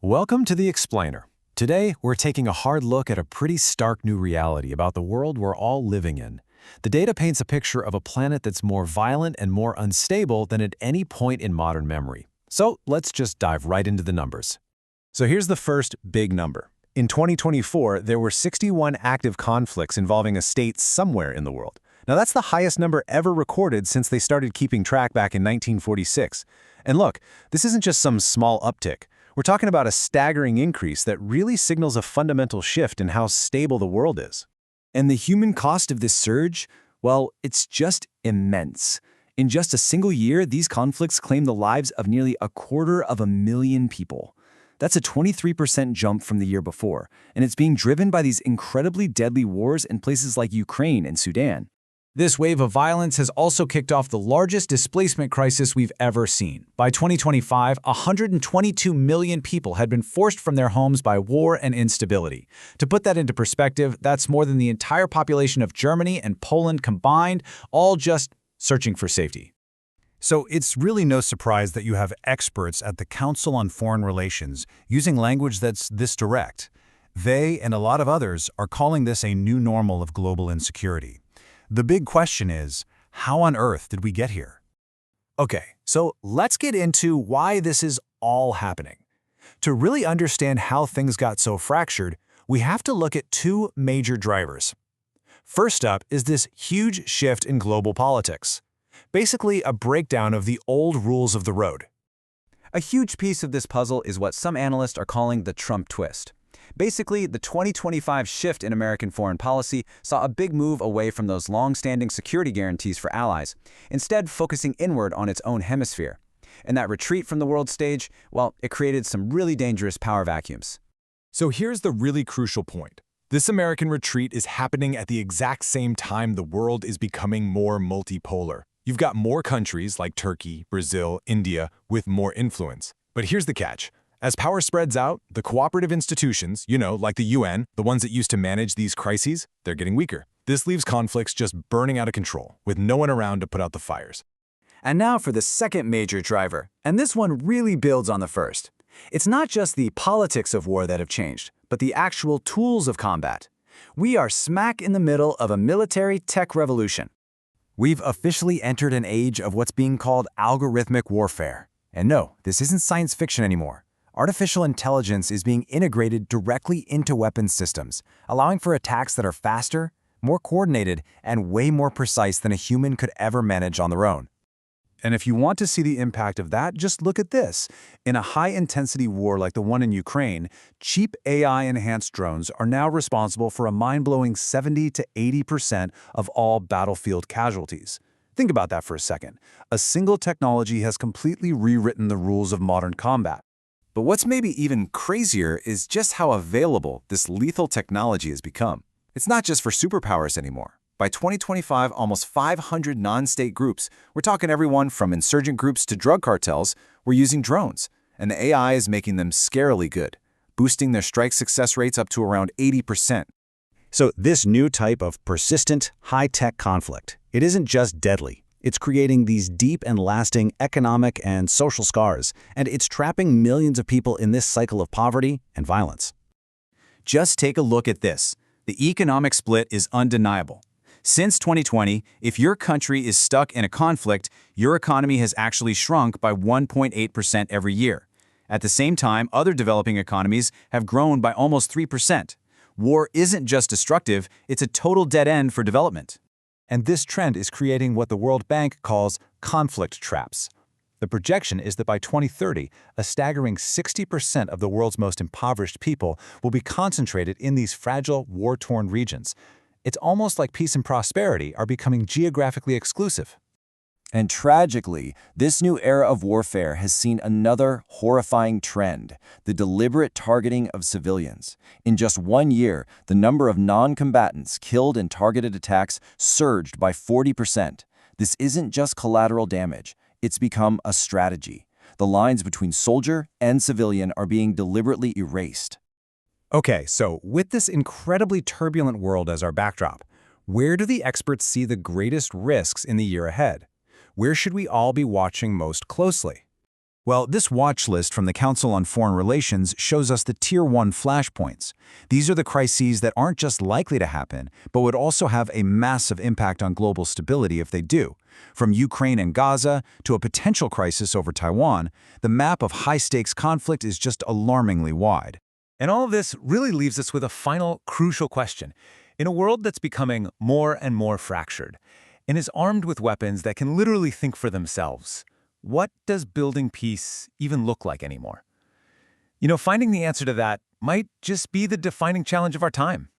Welcome to The Explainer. Today, we're taking a hard look at a pretty stark new reality about the world we're all living in. The data paints a picture of a planet that's more violent and more unstable than at any point in modern memory. So let's just dive right into the numbers. So here's the first big number. In 2024, there were 61 active conflicts involving a state somewhere in the world. Now that's the highest number ever recorded since they started keeping track back in 1946. And look, this isn't just some small uptick. We're talking about a staggering increase that really signals a fundamental shift in how stable the world is. And the human cost of this surge? Well, it's just immense. In just a single year, these conflicts claimed the lives of nearly 250,000 people. That's a 23% jump from the year before, and it's being driven by these incredibly deadly wars in places like Ukraine and Sudan. This wave of violence has also kicked off the largest displacement crisis we've ever seen. By 2025, 122 million people had been forced from their homes by war and instability. To put that into perspective, that's more than the entire population of Germany and Poland combined, all just searching for safety. So it's really no surprise that you have experts at the Council on Foreign Relations using language that's this direct. They and a lot of others are calling this a new normal of global insecurity. The big question is, how on earth did we get here? Okay, so let's get into why this is all happening. To really understand how things got so fractured, we have to look at two major drivers. First up is this huge shift in global politics. Basically, a breakdown of the old rules of the road. A huge piece of this puzzle is what some analysts are calling the Trump twist. Basically, the 2025 shift in American foreign policy saw a big move away from those long-standing security guarantees for allies, instead focusing inward on its own hemisphere. And that retreat from the world stage, well, it created some really dangerous power vacuums. So here's the really crucial point. This American retreat is happening at the exact same time the world is becoming more multipolar. You've got more countries like Turkey, Brazil, India with more influence. But here's the catch. As power spreads out, the cooperative institutions, like the UN, the ones that used to manage these crises, they're getting weaker. This leaves conflicts just burning out of control, with no one around to put out the fires. And now for the second major driver, and this one really builds on the first. It's not just the politics of war that have changed, but the actual tools of combat. We are smack in the middle of a military tech revolution. We've officially entered an age of what's being called algorithmic warfare. And no, this isn't science fiction anymore. Artificial intelligence is being integrated directly into weapons systems, allowing for attacks that are faster, more coordinated, and way more precise than a human could ever manage on their own. And if you want to see the impact of that, just look at this. In a high-intensity war like the one in Ukraine, cheap AI-enhanced drones are now responsible for a mind-blowing 70 to 80% of all battlefield casualties. Think about that for a second. A single technology has completely rewritten the rules of modern combat. But what's maybe even crazier is just how available this lethal technology has become. It's not just for superpowers anymore. By 2025, almost 500 non-state groups, we're talking everyone from insurgent groups to drug cartels, were using drones. And the AI is making them scarily good, boosting their strike success rates up to around 80%. So this new type of persistent, high-tech conflict, it isn't just deadly. It's creating these deep and lasting economic and social scars, and it's trapping millions of people in this cycle of poverty and violence. Just take a look at this. The economic split is undeniable. Since 2020, if your country is stuck in a conflict, your economy has actually shrunk by 1.8% every year. At the same time, other developing economies have grown by almost 3%. War isn't just destructive, it's a total dead end for development. And this trend is creating what the World Bank calls conflict traps. The projection is that by 2030, a staggering 60% of the world's most impoverished people will be concentrated in these fragile, war-torn regions. It's almost like peace and prosperity are becoming geographically exclusive. And tragically, this new era of warfare has seen another horrifying trend, the deliberate targeting of civilians. In just 1 year, the number of non-combatants killed in targeted attacks surged by 40%. This isn't just collateral damage, it's become a strategy. The lines between soldier and civilian are being deliberately erased. Okay, so with this incredibly turbulent world as our backdrop, where do the experts see the greatest risks in the year ahead? Where should we all be watching most closely? Well, this watch list from the Council on Foreign Relations shows us the Tier 1 flashpoints. These are the crises that aren't just likely to happen, but would also have a massive impact on global stability if they do. From Ukraine and Gaza to a potential crisis over Taiwan, the map of high-stakes conflict is just alarmingly wide. And all of this really leaves us with a final, crucial question. In a world that's becoming more and more fractured, and is armed with weapons that can literally think for themselves, what does building peace even look like anymore? Finding the answer to that might just be the defining challenge of our time.